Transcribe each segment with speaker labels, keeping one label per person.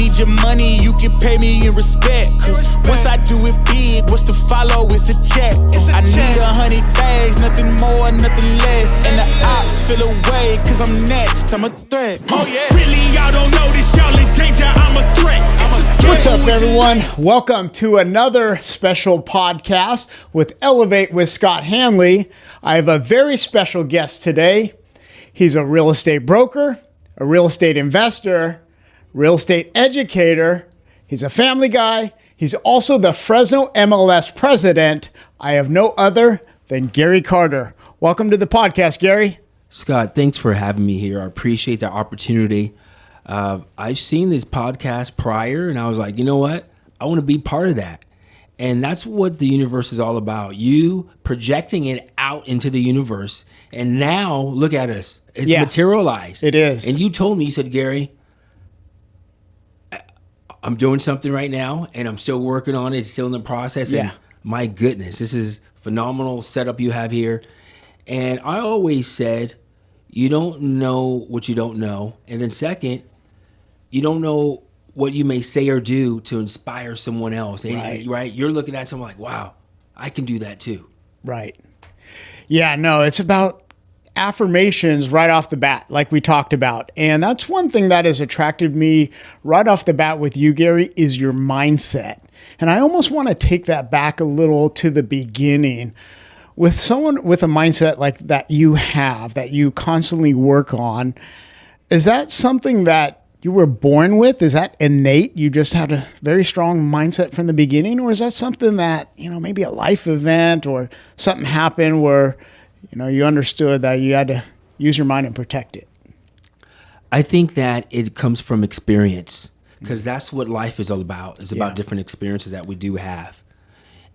Speaker 1: need your money, you can pay me in respect. Cause once I do it big, what's to follow is a check. I need 100 bags, nothing more, nothing less. And the ops feel away, cause I'm next, I'm a threat. Oh yeah. Really, y'all don't know this, y'all in danger, I'm a threat.
Speaker 2: What's up, everyone? Welcome to another special podcast with Elevate with Scott Handley. I have a very special guest today. He's a real estate broker, a real estate investor, real estate educator. He's a family guy. He's also the Fresno MLS president. I have no other than Gary Carter. Welcome to the podcast, Gary.
Speaker 3: Scott, thanks for having me here. I appreciate the opportunity. I've seen this podcast prior, and I was like, you know what? I want to be part of that. And that's what the universe is all about. You projecting it out into the universe. And now, look at us. It's materialized.
Speaker 2: It is.
Speaker 3: And you told me, you said, Gary, I'm doing something right now, and I'm still working on it. It's still in the process.
Speaker 2: Yeah.
Speaker 3: And my goodness, this is phenomenal setup you have here. And I always said, you don't know what you don't know. And then second, you don't know what you may say or do to inspire someone else. Right? You're looking at someone like, wow, I can do that too.
Speaker 2: Right. Yeah, no, it's about affirmations right off the bat, like we talked about. And that's one thing that has attracted me right off the bat with you, Gary, is your mindset. And I almost want to take that back a little to the beginning. With someone with a mindset like that you have, that you constantly work on, is that something that you were born with? Is that innate? You just had a very strong mindset from the beginning? Or is that something that, maybe a life event or something happened where, you understood that you had to use your mind and protect it?
Speaker 3: I think that it comes from experience, because that's what life is all about. It's about different experiences that we do have.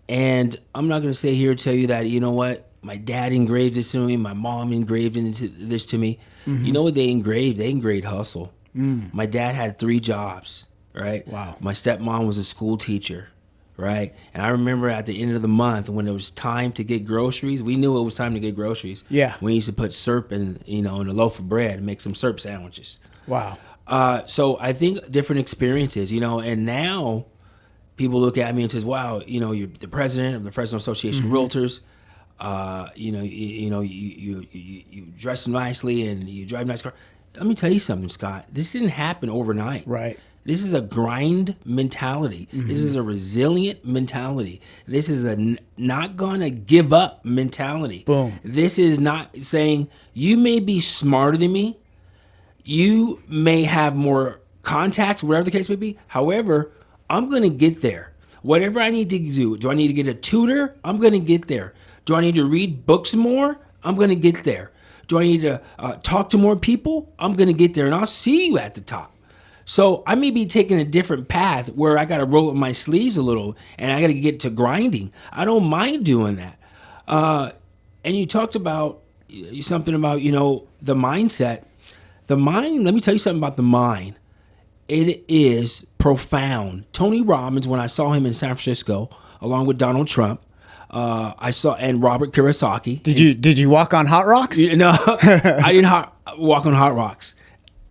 Speaker 3: And I'm not going to sit here and tell you that, you know what, my dad engraved this to me, my mom engraved this to me. Mm-hmm. You know what they engraved? They engraved hustle. My dad had 3 jobs, right?
Speaker 2: Wow.
Speaker 3: My stepmom was a school teacher, right? And I remember at the end of the month when it was time to get groceries, we knew it was time to get groceries.
Speaker 2: Yeah.
Speaker 3: We used to put syrup in a loaf of bread and make some syrup sandwiches.
Speaker 2: Wow.
Speaker 3: So I think different experiences, and now people look at me and says, wow, you're the president of the Fresno Association of Realtors. You dress nicely and you drive a nice car. Let me tell you something, Scott. This didn't happen overnight.
Speaker 2: Right.
Speaker 3: This is a grind mentality. Mm-hmm. This is a resilient mentality. This is a not gonna give up mentality.
Speaker 2: Boom.
Speaker 3: This is not saying you may be smarter than me. You may have more contacts, whatever the case may be. However, I'm gonna get there. Whatever I need to do I need to get a tutor? I'm gonna get there. Do I need to read books more? I'm gonna get there. Do I need to talk to more people? I'm going to get there, and I'll see you at the top. So I may be taking a different path where I got to roll up my sleeves a little, and I got to get to grinding. I don't mind doing that. And you talked about something about, the mindset. The mind, let me tell you something about the mind. It is profound. Tony Robbins, when I saw him in San Francisco, along with Donald Trump, and Robert Kiyosaki.
Speaker 2: Did you walk on hot rocks?
Speaker 3: No, I didn't walk on hot rocks.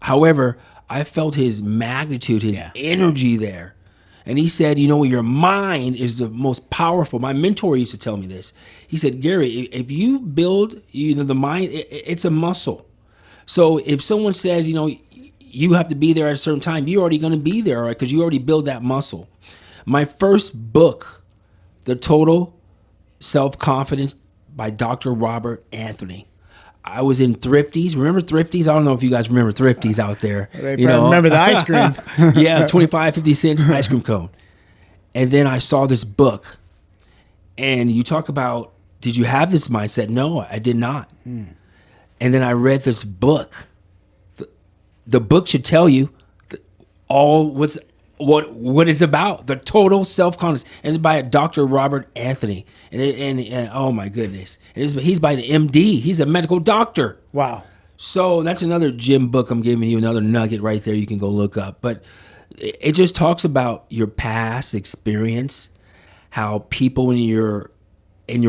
Speaker 3: However, I felt his magnitude, his energy there. And he said, your mind is the most powerful. My mentor used to tell me this. He said, Gary, if you build the mind, it's a muscle. So if someone says, you have to be there at a certain time, you're already going to be there, right? Because you already build that muscle. My first book, The Total Self-Confidence by Dr. Robert Anthony. I was in Thrifties. Remember Thrifties? I don't know if you guys remember Thrifties out there.
Speaker 2: Remember the ice cream.
Speaker 3: Yeah, 25, 50 cents ice cream cone. And then I saw this book. And you talk about, did you have this mindset? No, I did not. And then I read this book. The book should tell you what it's about, the total self-confidence. And it's by Dr. Robert Anthony. And oh my goodness. He's by the MD. He's a medical doctor.
Speaker 2: Wow.
Speaker 3: So that's another gym book I'm giving you, another nugget right there you can go look up. But it just talks about your past experience, how people in your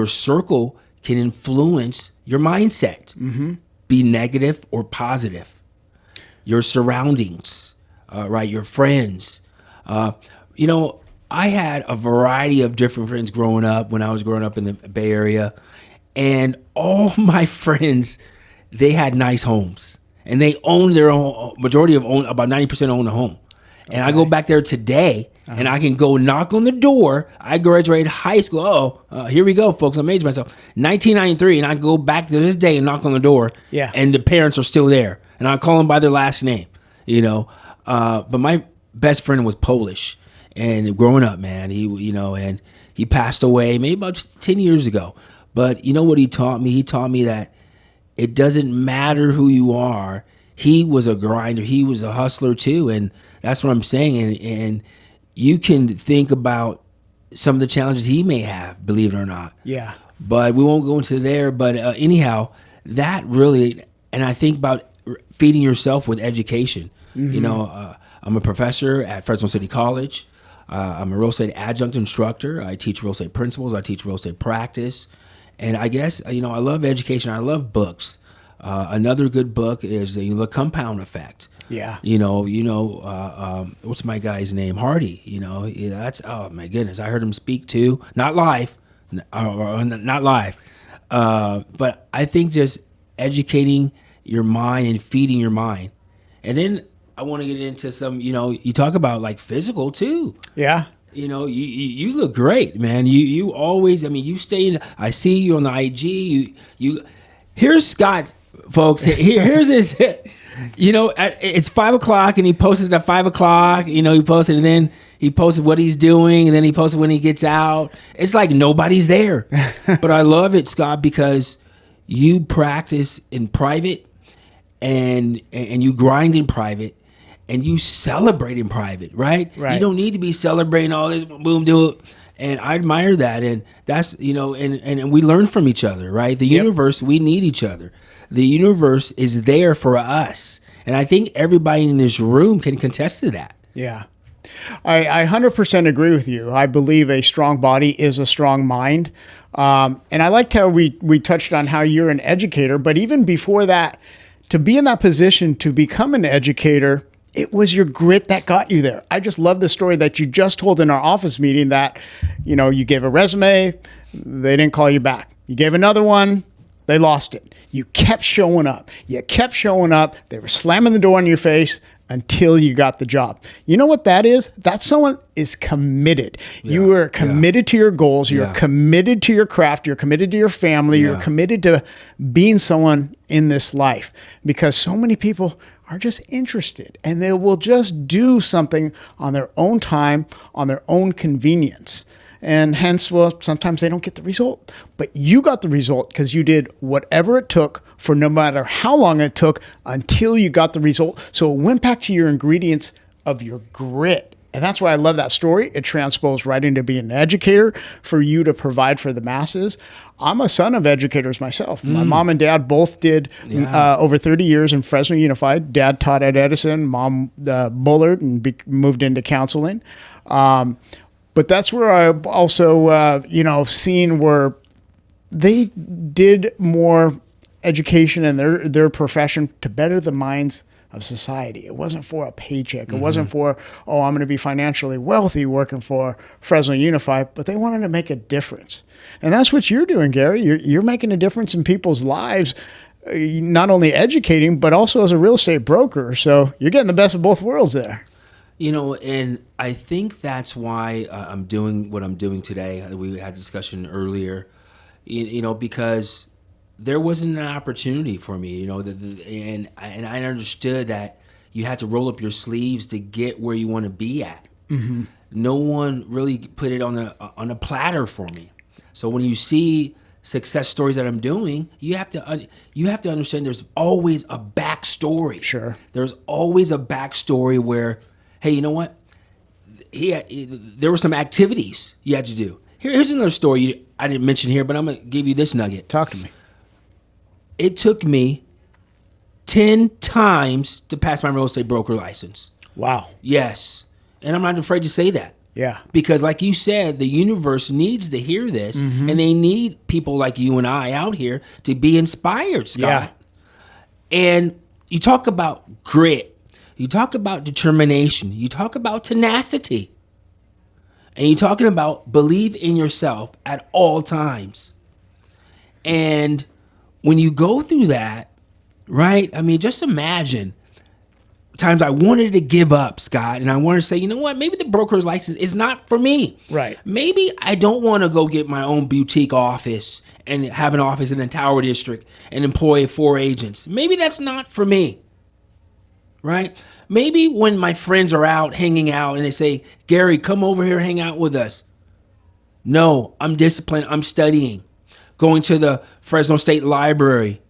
Speaker 3: circle can influence your mindset, be negative or positive. Your surroundings, right? Your friends. You know, I had a variety of different friends growing up when I was growing up in the Bay Area, and all my friends, they had nice homes, and they owned their own. Majority of own about 90% own a home. And I go back there today, and I can go knock on the door. I graduated high school. Here we go, folks. I'm aging myself. 1993, and I go back to this day and knock on the door.
Speaker 2: Yeah.
Speaker 3: And the parents are still there, and I call them by their last name. You know, but my best friend was Polish, and growing up, man, and he passed away maybe about 10 years ago. But you know what he taught me? He taught me that it doesn't matter who you are. He was a grinder. He was a hustler too, and that's what I'm saying. And you can think about some of the challenges he may have, believe it or not.
Speaker 2: Yeah.
Speaker 3: But we won't go into there. But anyhow, that really, and I think about feeding yourself with education. You know, I'm a professor at Fresno City College. I'm a real estate adjunct instructor. I teach real estate principles. I teach real estate practice. And I guess, I love education. I love books. Another good book is The Compound Effect.
Speaker 2: Yeah.
Speaker 3: What's my guy's name? Hardy. That's, oh my goodness. I heard him speak too. Not live. Not live. But I think just educating your mind and feeding your mind. And then I want to get into some, you talk about like physical too.
Speaker 2: Yeah.
Speaker 3: You look great, man. You always, you stay in, I see you on the IG. Here's Scott, folks. Here's his, it's 5:00 and he posts it at 5:00. He posted, and then he posted what he's doing, and then he posted when he gets out. It's like nobody's there. But I love it, Scott, because you practice in private and you grind in private. And you celebrate in private, right?
Speaker 2: Right.
Speaker 3: You don't need to be celebrating all this, boom, do it. And I admire that. And that's, and we learn from each other, right? The universe, we need each other. The universe is there for us. And I think everybody in this room can contest to that.
Speaker 2: Yeah. I 100% agree with you. I believe a strong body is a strong mind. And I liked how we touched on how you're an educator. But even before that, to be in that position to become an educator, it was your grit that got you there. I just love the story that you just told in our office meeting that, you gave a resume, they didn't call you back. You gave another one, they lost it. You kept showing up. You kept showing up. They were slamming the door in your face until you got the job. You know what that is? That someone is committed. Yeah. You are committed to your goals. You're committed to your craft. You're committed to your family. You're committed to being someone in this life, because so many people are just interested, and they will just do something on their own time, on their own convenience. And hence, sometimes they don't get the result. But you got the result because you did whatever it took for no matter how long it took until you got the result. So it went back to your ingredients of your grit. And that's why I love that story. It transposed right into being an educator for you to provide for the masses. I'm a son of educators myself. My mom and dad both did over 30 years in Fresno Unified. Dad taught at Edison, mom Bullard, and moved into counseling. But that's where I also, seen where they did more education in their profession to better the minds of society. It wasn't for a paycheck. It wasn't for, I'm going to be financially wealthy working for Fresno Unified, but they wanted to make a difference. And that's what you're doing, Gary. You're making a difference in people's lives, not only educating, but also as a real estate broker. So you're getting the best of both worlds there.
Speaker 3: And I think that's why I'm doing what I'm doing today. We had a discussion earlier, because there wasn't an opportunity for me, and I understood that you had to roll up your sleeves to get where you want to be at. Mm-hmm. No one really put it on a platter for me. So when you see success stories that I'm doing, you have to understand there's always a backstory.
Speaker 2: Sure.
Speaker 3: There's always a backstory where, hey, you know what? There were some activities you had to do. Here's another story I didn't mention here, but I'm going to give you this nugget.
Speaker 2: Talk to me.
Speaker 3: It took me 10 times to pass my real estate broker license.
Speaker 2: Wow.
Speaker 3: Yes. And I'm not afraid to say that.
Speaker 2: Yeah.
Speaker 3: Because like you said, the universe needs to hear this, and they need people like you and I out here to be inspired, Scott.
Speaker 2: Yeah.
Speaker 3: And you talk about grit. You talk about determination. You talk about tenacity. And you're talking about believe in yourself at all times. And when you go through that, right? I mean, just imagine times I wanted to give up, Scott, and I wanted to say, you know what? Maybe the broker's license is not for me.
Speaker 2: Right.
Speaker 3: Maybe I don't want to go get my own boutique office and have an office in the Tower District and employ 4 agents. Maybe that's not for me. Right? Maybe when my friends are out hanging out and they say, Gary, come over here, hang out with us. No, I'm disciplined. I'm studying. Going to the Fresno State Library.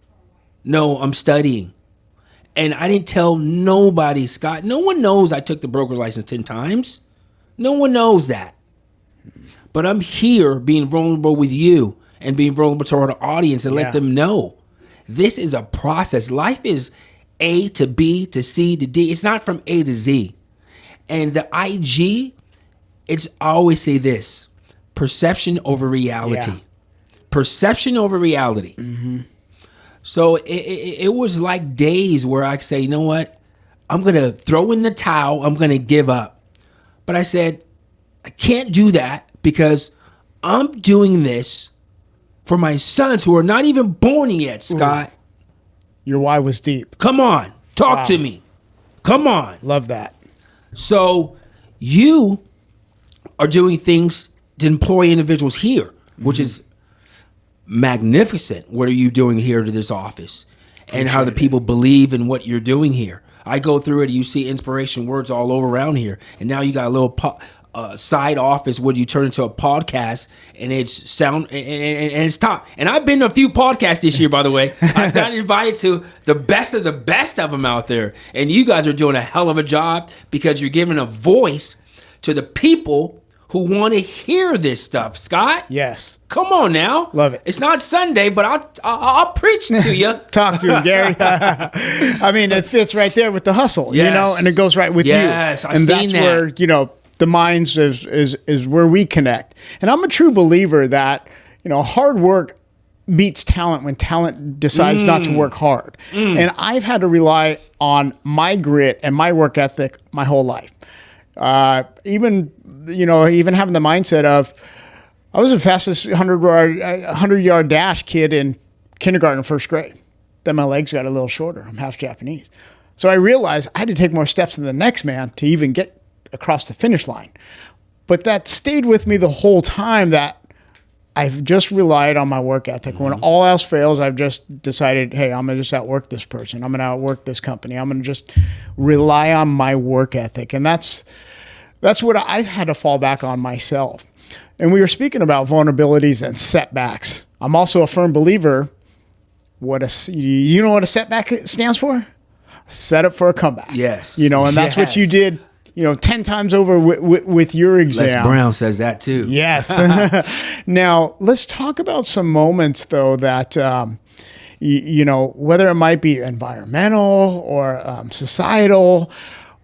Speaker 3: No, I'm studying. And I didn't tell nobody, Scott. No one knows I took the broker license 10 times. No one knows that. But I'm here being vulnerable with you and being vulnerable to our audience and let them know. This is a process. Life is A to B to C to D. It's not from A to Z. And the IG, I always say this, perception over reality.
Speaker 2: Yeah.
Speaker 3: Perception over reality. Mm-hmm. So it was like days where I could say, you know what? I'm going to throw in the towel. I'm going to give up. But I said, I can't do that because I'm doing this for my sons who are not even born yet, Scott.
Speaker 2: Ooh. Your why was deep.
Speaker 3: Come on. Talk to me. Come on.
Speaker 2: Love that.
Speaker 3: So you are doing things to employ individuals here, which is magnificent. What are you doing here to this office and how the people believe in what you're doing here? I go through it. You see inspiration words all over around here. And now you got a little side office where you turn into a podcast and it's sound and it's top. And I've been to a few podcasts this year, by the way. I've got invited to the best of them out there. And you guys are doing a hell of a job because you're giving a voice to the people who want to hear this stuff, Scott.
Speaker 2: Yes.
Speaker 3: Come on now.
Speaker 2: Love it.
Speaker 3: It's not Sunday, but I'll preach to you.
Speaker 2: Talk to him, Gary. I mean, it fits right there with the hustle,
Speaker 3: Yes.
Speaker 2: you know, and it goes right with you.
Speaker 3: Yes, I've
Speaker 2: and
Speaker 3: seen
Speaker 2: that's
Speaker 3: that.
Speaker 2: where, you know, the minds is where we connect. And I'm a true believer that, you know, hard work beats talent when talent decides not to work hard. And I've had to rely on my grit and my work ethic my whole life. Even having the mindset of, I was the fastest 100-yard dash kid in kindergarten, first grade. Then my legs got a little shorter. I'm half Japanese. So I realized I had to take more steps than the next man to even get across the finish line. But that stayed with me the whole time, that I've just relied on my work ethic. When all else fails, I've just decided, hey, I'm going to just outwork this person. I'm going to outwork this company. I'm going to just rely on my work ethic. And that's what I've had to fall back on myself. And we were speaking about vulnerabilities and setbacks. I'm also a firm believer, you know what a setback stands for? Set up for a comeback.
Speaker 3: Yes.
Speaker 2: You know, and that's what you did, 10 times over with your exam.
Speaker 3: Les Brown says that too.
Speaker 2: Yes. Now, let's talk about some moments, though, that, whether it might be environmental or societal.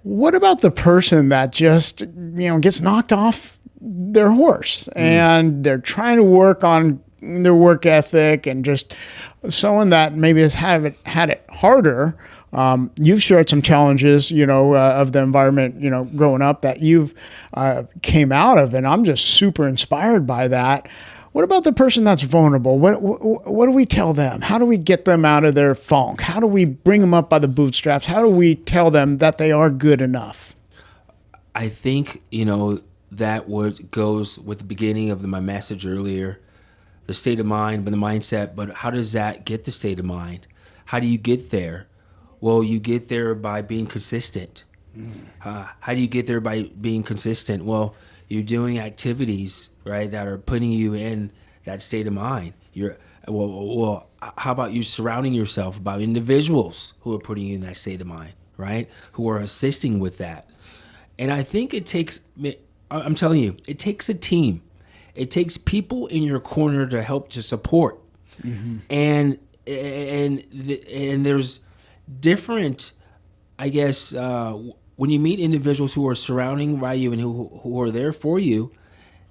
Speaker 2: What about the person that just, gets knocked off their horse and they're trying to work on their work ethic, and just someone that maybe has had it harder? You've shared some challenges, of the environment, growing up that you've came out of, and I'm just super inspired by that. What about the person that's vulnerable? What do we tell them? How do we get them out of their funk? How do we bring them up by the bootstraps? How do we tell them that they are good enough?
Speaker 3: I think, that what goes with the beginning of my message earlier, the state of mind, but the mindset. But how does that get the state of mind? How do you get there? Well, you get there by being consistent. How do you get there by being consistent? Well, you're doing activities, right, that are putting you in that state of mind. How about you surrounding yourself by individuals who are putting you in that state of mind, right, who are assisting with that? And I think I'm telling you, it takes a team. It takes people in your corner to help to support. And there's different, I guess, when you meet individuals who are surrounding by you and who are there for you,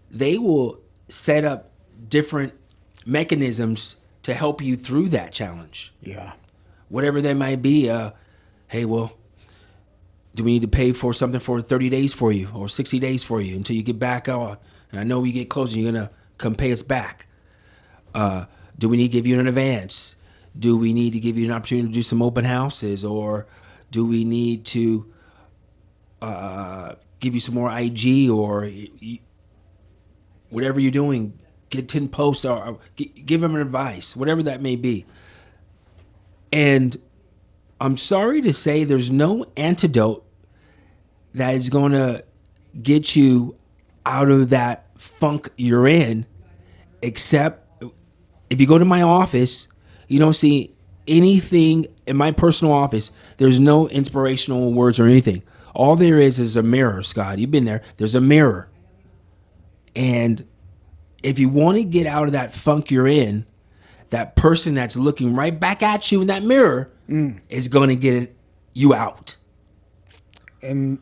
Speaker 3: they will set up different mechanisms to help you through that challenge.
Speaker 2: Yeah.
Speaker 3: Whatever that might be. Hey, well, Do we need to pay for something for 30 days for you or 60 days for you until you get back on? And I know we get closer, you're going to come pay us back. Do we need to give you an advance? Do we need to give you an opportunity to do some open houses? Or do we need to give you some more IG or whatever you're doing, get 10 posts or give them advice, whatever that may be. And I'm sorry to say there's no antidote that is going to get you out of that funk you're in, except if you go to my office, you don't see anything in my personal office. There's no inspirational words or anything. All there is a mirror, Scott. You've been there. There's a mirror. And if you want to get out of that funk you're in, that person that's looking right back at you in that mirror is going to get you out.
Speaker 2: And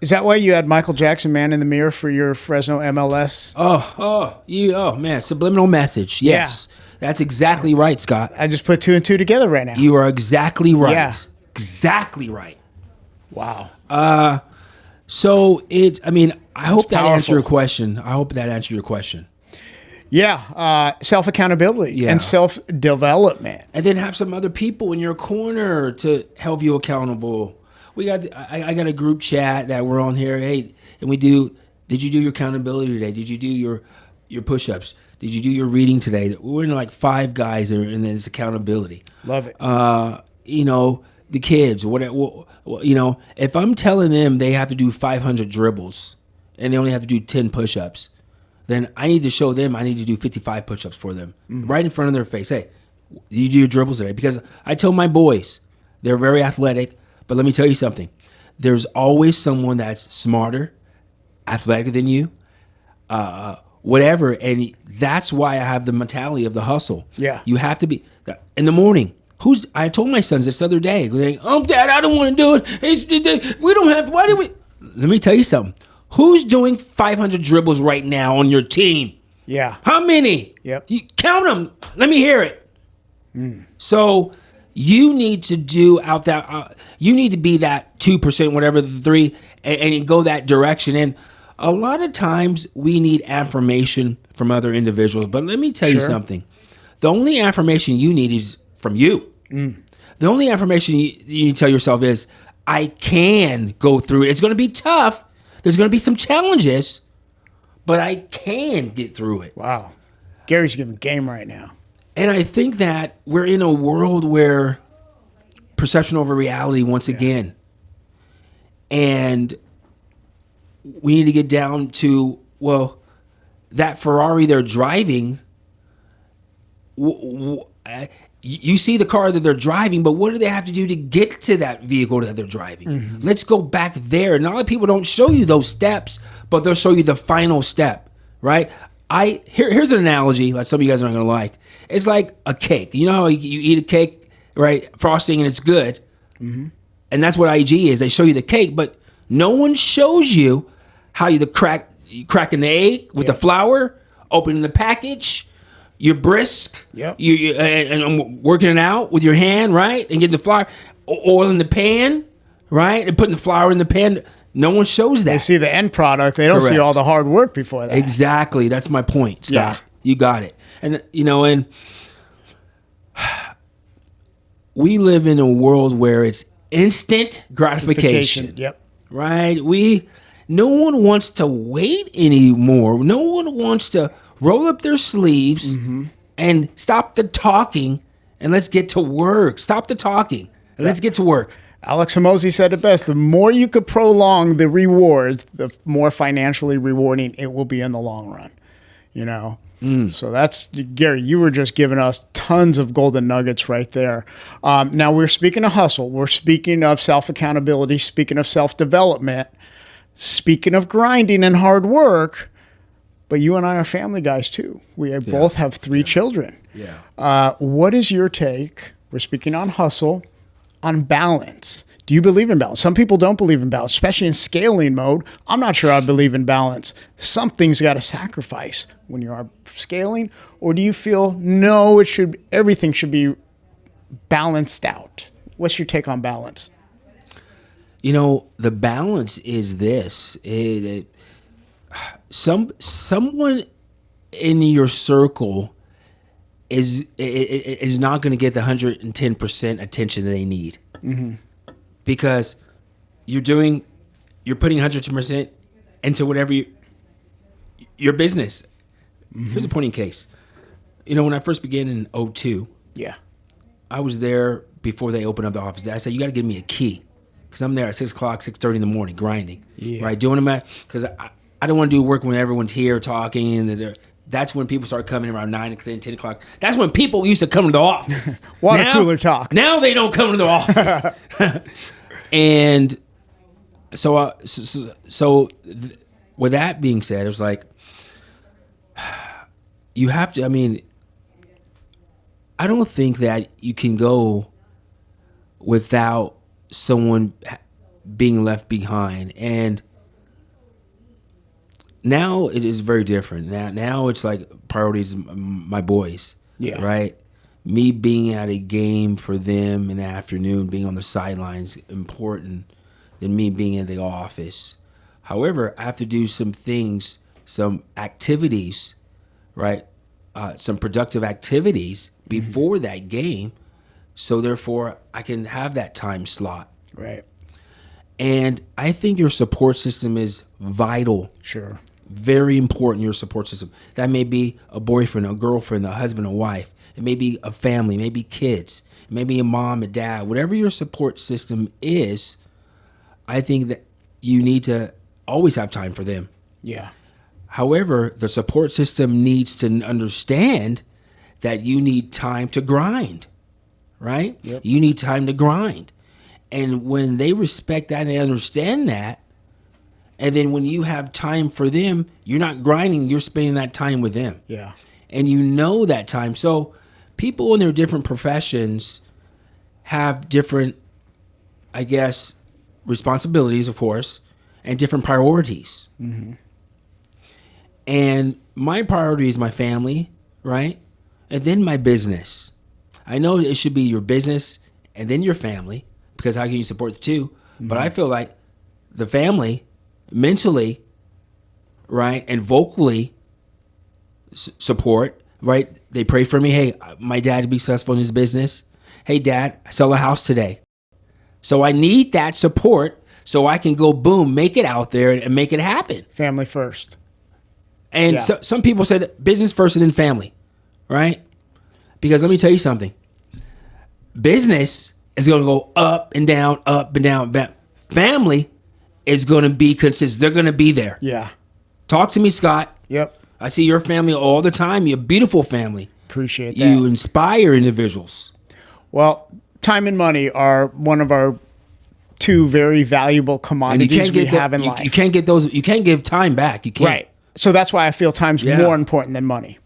Speaker 2: is that why you had Michael Jackson Man in the Mirror for your Fresno MLS?
Speaker 3: Oh man, subliminal message. Yes. Yeah. That's exactly right, Scott.
Speaker 2: I just put 2 and 2 together right now.
Speaker 3: You are exactly right.
Speaker 2: Yeah.
Speaker 3: Exactly right.
Speaker 2: Wow.
Speaker 3: So I hope that
Speaker 2: powerful.
Speaker 3: answered your question. I hope that answered your question.
Speaker 2: Yeah. Self-accountability and self-development.
Speaker 3: And then have some other people in your corner to help you accountable. I got a group chat that we're on here. Hey, and did you do your accountability today? Did you do your push-ups? Did you do your reading today? We're in like 5 guys and then it's accountability.
Speaker 2: Love it.
Speaker 3: The kids, if I'm telling them they have to do 500 dribbles and they only have to do 10 push-ups, then I need to show them I need to do 55 push-ups for them right in front of their face. Hey, did you do your dribbles today? Because I tell my boys, they're very athletic, but let me tell you something. There's always someone that's smarter, athletic than you, whatever. And that's why I have the mentality of the hustle.
Speaker 2: Yeah.
Speaker 3: You have to be in the morning. I told my sons this other day, going, "Oh, Dad, I don't want to do it. We don't have. Why do we?" Let me tell you something. Who's doing 500 dribbles right now on your team?
Speaker 2: Yeah.
Speaker 3: How many?
Speaker 2: Yep.
Speaker 3: You count them. Let me hear it. So you need to do out that. You need to be that 2%, whatever the 3, and go that direction. And a lot of times we need affirmation from other individuals. But let me tell you something. The only affirmation you need is from you. The only affirmation you need to tell yourself is, I can go through it. It's going to be tough. There's going to be some challenges, but I can get through it.
Speaker 2: Wow. Gary's giving game right now.
Speaker 3: And I think that we're in a world where perception over reality once again. And we need to get down to, that Ferrari they're driving, you see the car that they're driving, but what do they have to do to get to that vehicle that they're driving? Let's go back there. And a lot of people don't show you those steps, but they'll show you the final step, right? Here's an analogy that some of you guys are not going to like. It's like a cake. You know how you eat a cake, right? Frosting, and it's good. And that's what IG is. They show you the cake, but no one shows you how you cracking the egg with the flour, opening the package. You're brisk.
Speaker 2: Yep.
Speaker 3: And working it out with your hand, right? And getting the flour, oil in the pan, right? And putting the flour in the pan. No one shows that.
Speaker 2: They see the end product. They don't see all the hard work before that.
Speaker 3: Exactly. That's my point, Scott.
Speaker 2: Yeah.
Speaker 3: You got it. And, and we live in a world where it's instant gratification.
Speaker 2: Yep.
Speaker 3: Right? No one wants to wait anymore. No one wants to roll up their sleeves and stop the talking and let's get to work. Stop the talking and let's get to work.
Speaker 2: Alex Hormozi said it best. The more you could prolong the rewards, the more financially rewarding it will be in the long run. So that's, Gary, you were just giving us tons of golden nuggets right there. Now we're speaking of hustle. We're speaking of self-accountability, speaking of self-development, speaking of grinding and hard work. But you and I are family guys too. We both have 3 children.
Speaker 3: Yeah.
Speaker 2: What is your take? We're speaking on hustle, on balance. Do you believe in balance? Some people don't believe in balance, especially in scaling mode. I'm not sure I believe in balance. Something's got to sacrifice when you are scaling. Or do you feel, no, everything should be balanced out? What's your take on balance?
Speaker 3: The balance is this. Someone in your circle is not going to get the 110% attention they need, because you're putting 110% into whatever your business. Here's a pointing case. When I first began in 2002,
Speaker 2: Yeah.
Speaker 3: I was there before they opened up the office. I said, you got to give me a key, because I'm there at 6 o'clock, 6:30 in the morning, grinding, right? Doing them because I don't want to do work when everyone's here talking, and that's when people start coming around 9, 10 o'clock. That's when people used to come to the office.
Speaker 2: Water cooler talk.
Speaker 3: Now they don't come to the office. And so with that being said, it was like, you have to, I don't think that you can go without someone being left behind. And now it is very different. Now it's like priorities, my boys, right? Me being at a game for them in the afternoon, being on the sidelines, important than me being in the office. However, I have to do some things, some activities, right? Some productive activities before that game, so therefore I can have that time slot.
Speaker 2: Right.
Speaker 3: And I think your support system is vital.
Speaker 2: Sure.
Speaker 3: Very important, your support system. That may be a boyfriend, a girlfriend, a husband, a wife. It may be a family, maybe kids, maybe a mom, a dad. Whatever your support system is, I think that you need to always have time for them.
Speaker 2: Yeah.
Speaker 3: However, the support system needs to understand that you need time to grind, right?
Speaker 2: Yep.
Speaker 3: You need time to grind. And when they respect that and they understand that, and then when you have time for them, you're not grinding, you're spending that time with them.
Speaker 2: Yeah.
Speaker 3: And you know that time. So people in their different professions have different, I guess, responsibilities, of course, and different priorities. And my priority is my family, right? And then my business. I know it should be your business and then your family, because how can you support the two? But I feel like the family, mentally, right, and vocally support, right? They pray for me. Hey, my dad to be successful in his business. Hey, Dad, I sell a house today. So I need that support so I can go, boom, make it out there and make it happen.
Speaker 2: Family first.
Speaker 3: And so, some people say that business first and then family, right? Because let me tell you something. Business is going to go up and down, up and down. Family is going to be consistent. They're going to be there.
Speaker 2: Yeah.
Speaker 3: Talk to me, Scott.
Speaker 2: Yep.
Speaker 3: I see your family all the time. You're a beautiful family.
Speaker 2: Appreciate that.
Speaker 3: You inspire individuals.
Speaker 2: Well, time and money are one of our two very valuable commodities we have in life.
Speaker 3: You can't get those. You can't give time back. You can't.
Speaker 2: Right. So that's why I feel time's more important than money.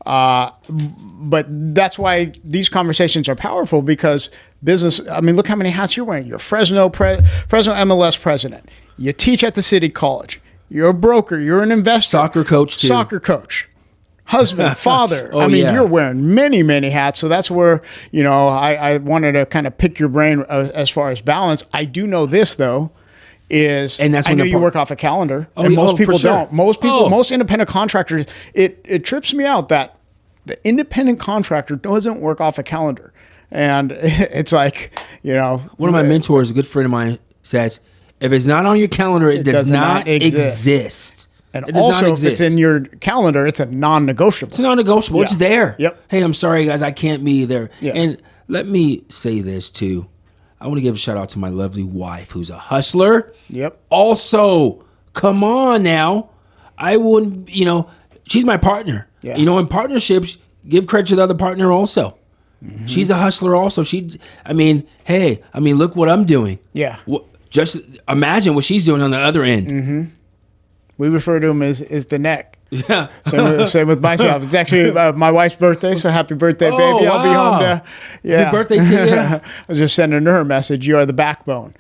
Speaker 2: But that's why these conversations are powerful, because business, look how many hats you're wearing. You're Fresno MLS president. You teach at the city college. You're a broker. You're an investor.
Speaker 3: Soccer coach too.
Speaker 2: Soccer coach. Husband, father. You're wearing many, many hats. So that's where, I wanted to kind of pick your brain as far as balance. I do know this, though, and that's when I know you work off a calendar, and most people don't. Most independent contractors, it trips me out that the independent contractor doesn't work off a calendar. And it's like,
Speaker 3: One of my mentors, a good friend of mine, says, if it's not on your calendar, it does not exist.
Speaker 2: And also, if it's in your calendar, it's a non-negotiable.
Speaker 3: It's non-negotiable. Yeah. It's there.
Speaker 2: Yep.
Speaker 3: Hey, I'm sorry, guys, I can't be there.
Speaker 2: Yeah.
Speaker 3: And let me say this, too. I want to give a shout out to my lovely wife, who's a hustler.
Speaker 2: Yep.
Speaker 3: Also, come on now. I wouldn't, she's my partner.
Speaker 2: Yeah.
Speaker 3: In partnerships, give credit to the other partner also. Mm-hmm. She's a hustler also. Look what I'm doing.
Speaker 2: Yeah.
Speaker 3: Just imagine what she's doing on the other end.
Speaker 2: Mm-hmm. We refer to him as the neck.
Speaker 3: Yeah.
Speaker 2: Same with myself. It's actually my wife's birthday, so happy birthday, baby.
Speaker 3: Wow.
Speaker 2: I'll be home to... Yeah.
Speaker 3: Happy birthday to you.
Speaker 2: I was just sending her a message. You are the backbone.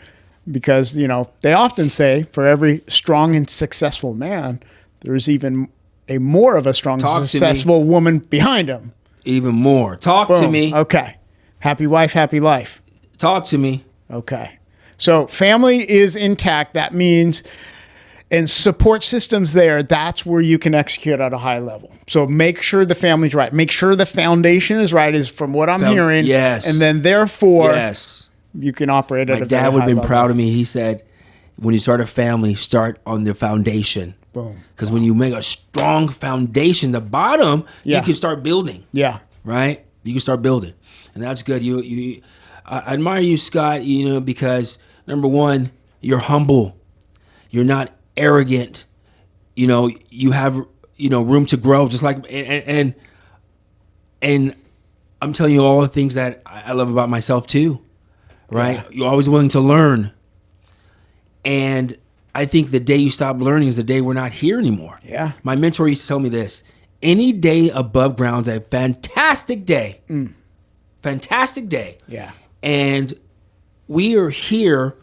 Speaker 2: Because, they often say for every strong and successful man, there's even a more of a strong and successful woman behind him.
Speaker 3: Even more. Talk to me.
Speaker 2: Okay. Happy wife, happy life.
Speaker 3: Talk to me.
Speaker 2: Okay. So family is intact. That means, and support systems there, that's where you can execute at a high level. So make sure the family's right. Make sure the foundation is right, is from what I'm hearing.
Speaker 3: Yes.
Speaker 2: And then therefore,
Speaker 3: Yes.
Speaker 2: you can operate at
Speaker 3: My
Speaker 2: a very
Speaker 3: dad would
Speaker 2: high
Speaker 3: have been
Speaker 2: level.
Speaker 3: proud of me. He said, when you start a family, start on the foundation.
Speaker 2: Boom.
Speaker 3: Because when you make a strong foundation, the bottom,
Speaker 2: Yeah.
Speaker 3: you can start building.
Speaker 2: Yeah.
Speaker 3: Right? You can start building. And that's good. I admire you, Scott, because number one, you're humble. You're not arrogant. You have, room to grow, just like, and I'm telling you all the things that I love about myself too, right?
Speaker 2: Yeah.
Speaker 3: You're always willing to learn. And I think the day you stop learning is the day we're not here anymore.
Speaker 2: Yeah.
Speaker 3: My mentor used to tell me this: any day above ground is a fantastic day. Fantastic day.
Speaker 2: Yeah.
Speaker 3: And we are here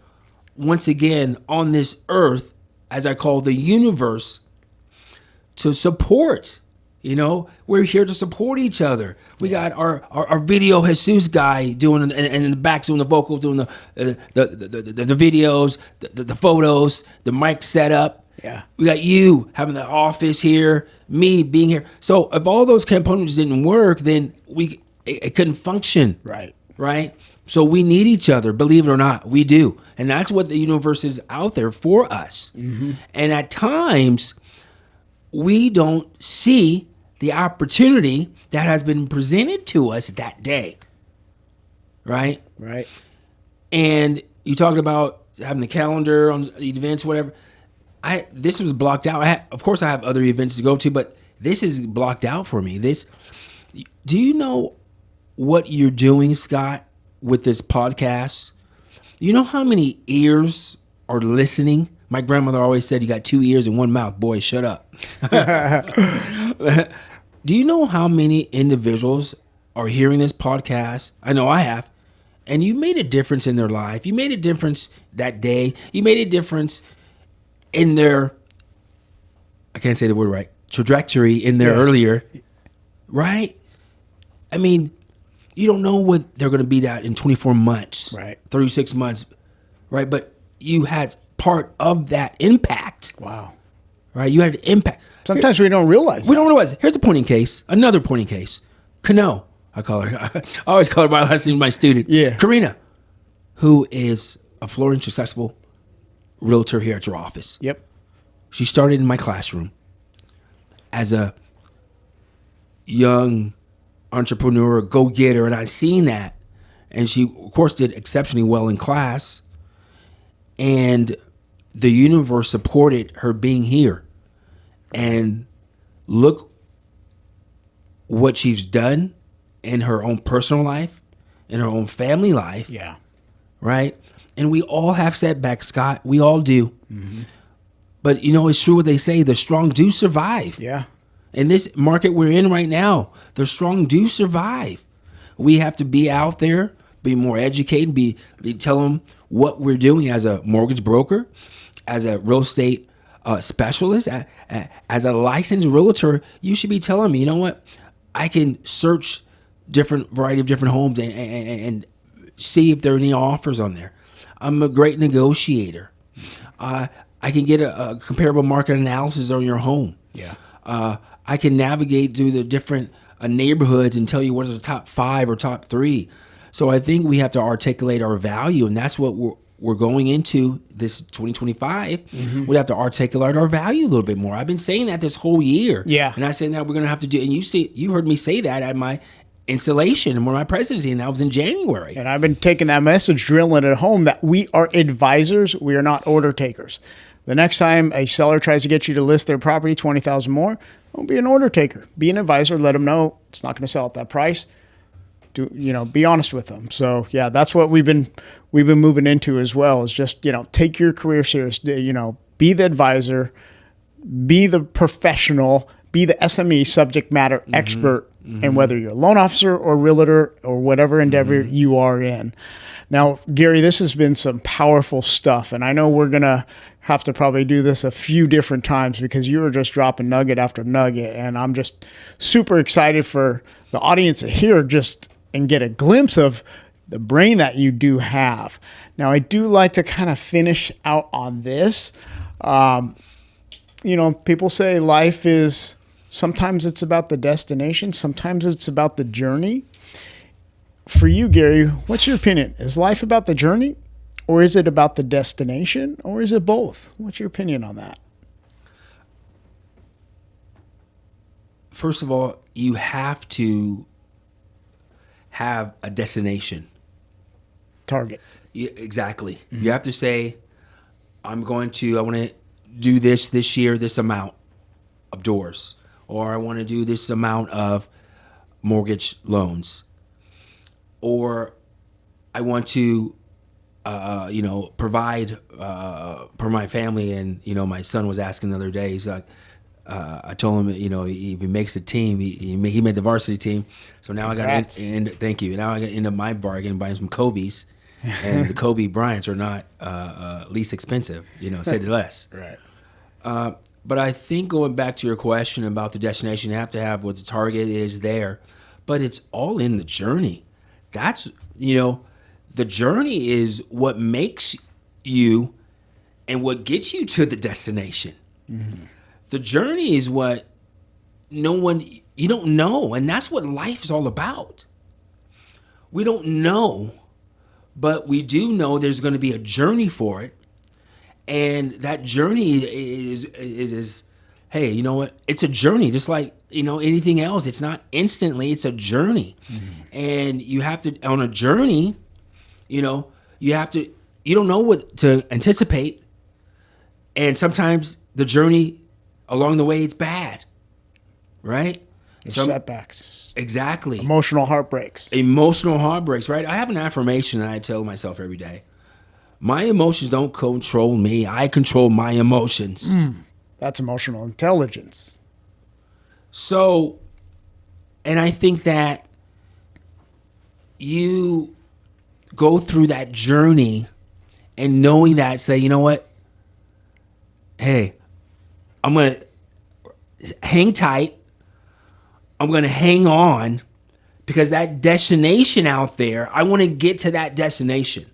Speaker 3: once again on this earth, as I call the universe, to support. We're here to support each other. We got our video Jesus guy doing, and in the back doing the vocals, doing the videos, the photos, the mic setup.
Speaker 2: Yeah.
Speaker 3: We got you having the office here, me being here. So if all those components didn't work, then it couldn't function.
Speaker 2: Right.
Speaker 3: Right? So we need each other, believe it or not, we do. And that's what the universe is out there for us. Mm-hmm. And at times, we don't see the opportunity that has been presented to us that day. Right?
Speaker 2: Right.
Speaker 3: And you talked about having the calendar on the events, whatever. This was blocked out. Of course, I have other events to go to, but this is blocked out for me. Do you know what you're doing, Scott, with this podcast? You know how many ears are listening? My grandmother always said, you got 2 ears and 1 mouth. Boy, shut up. Do you know how many individuals are hearing this podcast? I know I have. And you made a difference in their life. You made a difference that day. You made a difference in their, I can't say the word right, trajectory in their earlier, right? I mean, you don't know what they're going to be at in 24 months,
Speaker 2: Right.
Speaker 3: 36 months, right? But you had part of that impact,
Speaker 2: Wow.
Speaker 3: right? You had an impact.
Speaker 2: Sometimes we don't realize.
Speaker 3: We don't realize it. Here's a pointing case, another pointing case. Kano, I call her. I always call her by last name, my student.
Speaker 2: Yeah.
Speaker 3: Karina, who is a flourishing, successful realtor here at your office.
Speaker 2: Yep.
Speaker 3: She started in my classroom as a young entrepreneur, go-getter, and I seen that. And she, of course, did exceptionally well in class. And the universe supported her being here. And look what she's done in her own personal life, in her own family life.
Speaker 2: Yeah.
Speaker 3: Right? And we all have setbacks, Scott. We all do. Mm-hmm. But, it's true what they say. The strong do survive.
Speaker 2: Yeah.
Speaker 3: In this market we're in right now, the strong do survive. We have to be out there, be more educated, be tell them what we're doing as a mortgage broker, as a real estate specialist, as a licensed realtor. You should be telling me, you know what? I can search variety of different homes and see if there are any offers on there. I'm a great negotiator. I can get a comparable market analysis on your home.
Speaker 2: Yeah.
Speaker 3: I can navigate through the different neighborhoods and tell you what are the top 5 or top 3. So I think we have to articulate our value, and that's what we're going into this 2025. Mm-hmm. We have to articulate our value a little bit more. I've been saying that this whole year.
Speaker 2: Yeah.
Speaker 3: And I said that we're going to have to do, and you heard me say that at my installation and my presidency, and that was in January.
Speaker 2: And I've been taking that message, drilling it at home, that we are advisors. We are not order takers. The next time a seller tries to get you to list their property $20,000 more, don't be an order taker. Be an advisor. Let them know it's not going to sell at that price. Be honest with them. So yeah, that's what we've been moving into as well. Is just take your career serious. Be the advisor, be the professional, be the SME, subject matter expert, and whether you're a loan officer or realtor or whatever endeavor you are in. Now, Gary, this has been some powerful stuff, and I know we're going to have to probably do this a few different times because you were just dropping nugget after nugget, and I'm just super excited for the audience to hear and get a glimpse of the brain that you do have. Now, I do like to kind of finish out on this. People say life is, sometimes it's about the destination, sometimes it's about the journey. For you, Gary, what's your opinion? Is life about the journey, or is it about the destination, or is it both? What's your opinion on that?
Speaker 3: First of all, you have to have a destination.
Speaker 2: Target.
Speaker 3: Yeah, exactly. Mm-hmm. You have to say, I want to do this year, this amount of doors, or I want to do this amount of mortgage loans, or I want to, provide for my family. And, my son was asking the other day, he's like, I told him, if he makes a team, he made the varsity team. So now
Speaker 2: Congrats.
Speaker 3: thank you. Now I got into my bargain buying some Kobe's, and the Kobe Bryants are not least expensive, say the less.
Speaker 2: Right.
Speaker 3: But I think going back to your question about the destination, you have to have what the target is there, but it's all in the journey. That's, the journey is what makes you and what gets you to the destination. Mm-hmm. The journey is what you don't know. And that's what life is all about. We don't know, but we do know there's going to be a journey for it. And that journey is hey, you know what? It's a journey, just like, anything else. It's not instantly, it's a journey. Mm-hmm. And you have to, on a journey, you don't know what to anticipate. And sometimes the journey along the way, it's bad, right?
Speaker 2: Setbacks.
Speaker 3: Exactly.
Speaker 2: Emotional heartbreaks,
Speaker 3: right? I have an affirmation that I tell myself every day. My emotions don't control me. I control my emotions.
Speaker 2: That's emotional intelligence.
Speaker 3: So, and I think that you go through that journey and knowing that, say, you know what? Hey, I'm going to hang tight. I'm going to hang on, because that destination out there, I want to get to that destination.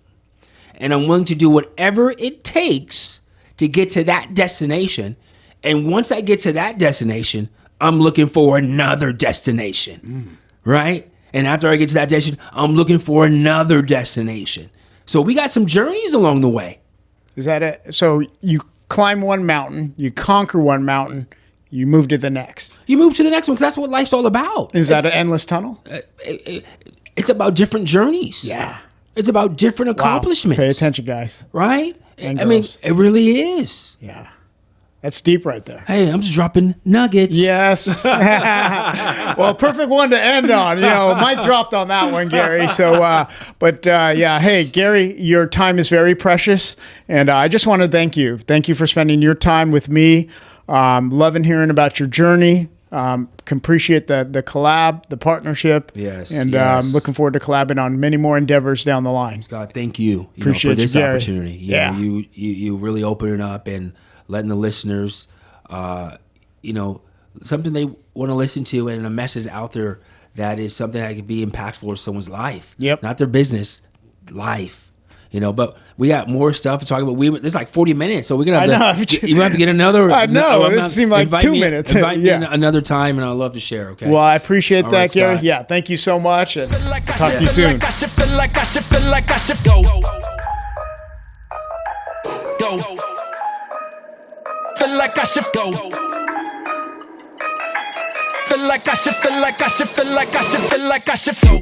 Speaker 3: And I'm willing to do whatever it takes to get to that destination. And once I get to that destination, I'm looking for another destination, right? And after I get to that destination, I'm looking for another destination. So we got some journeys along the way.
Speaker 2: Is that it? So you climb one mountain, you conquer one mountain, you move to the next.
Speaker 3: You move to the next one, because that's what life's all about.
Speaker 2: Is that an endless tunnel?
Speaker 3: It's about different journeys.
Speaker 2: Yeah.
Speaker 3: It's about different accomplishments.
Speaker 2: Wow. Pay attention, guys.
Speaker 3: Right?
Speaker 2: And
Speaker 3: I mean,
Speaker 2: girls.
Speaker 3: it really is.
Speaker 2: Yeah. That's deep right there.
Speaker 3: Hey, I'm just dropping nuggets.
Speaker 2: Yes. Well, perfect one to end on. Mike dropped on that one, Gary. So, yeah. Hey, Gary, your time is very precious. And I just want to thank you. Thank you for spending your time with me. Loving hearing about your journey. Can appreciate the collab, the partnership.
Speaker 3: Yes.
Speaker 2: And
Speaker 3: yes.
Speaker 2: Looking forward to collabing on many more endeavors down the line.
Speaker 3: Scott, thank you.
Speaker 2: Appreciate
Speaker 3: for this
Speaker 2: you, Gary.
Speaker 3: opportunity.
Speaker 2: Yeah.
Speaker 3: You really open it up and letting the listeners, something they want to listen to, and a message out there that is something that could be impactful to someone's life.
Speaker 2: Yep.
Speaker 3: Not their business, life. But we got more stuff to talk about. This is like 40 minutes, so we're gonna have to. You have to get another.
Speaker 2: I know. This seemed like 2 minutes.
Speaker 3: Invite me another time, and I'd love to share. Okay.
Speaker 2: Well, I appreciate that, Gary.
Speaker 3: Scott.
Speaker 2: Yeah. Thank you so much, and talk to you soon.
Speaker 1: Feel like I should go. Feel like I should go. Feel like I should go.